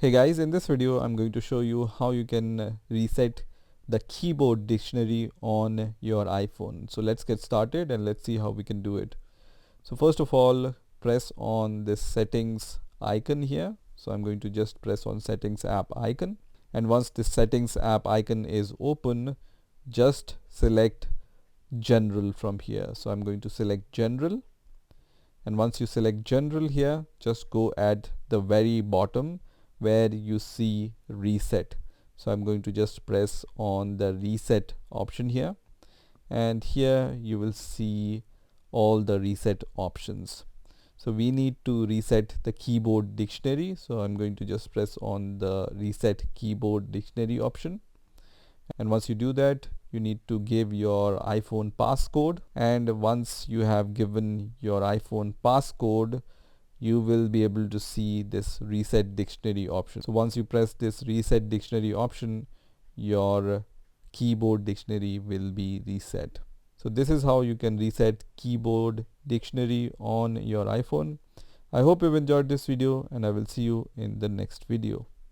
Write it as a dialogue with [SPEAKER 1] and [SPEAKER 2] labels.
[SPEAKER 1] Hey guys, in this video I'm going to show you how you can reset the keyboard dictionary on your iPhone. So let's get started and let's see how we can do it. So first of all, press on this settings icon here. So I'm going to just press on settings app icon, and once this settings app icon is open, just select general from here. So I'm going to select general, and once you select general here, just go at the very bottom where you see reset. So I'm going to just press on the reset option here, and here you will see all the reset options. So we need to reset the keyboard dictionary, so I'm going to just press on the reset keyboard dictionary option, and once you do that, you need to give your iPhone passcode, and once you have given your iPhone passcode, you will be able to see this reset dictionary option. So once you press this reset dictionary option, your keyboard dictionary will be reset. So this is how you can reset keyboard dictionary on your iPhone. I hope you've enjoyed this video, and I will see you in the next video.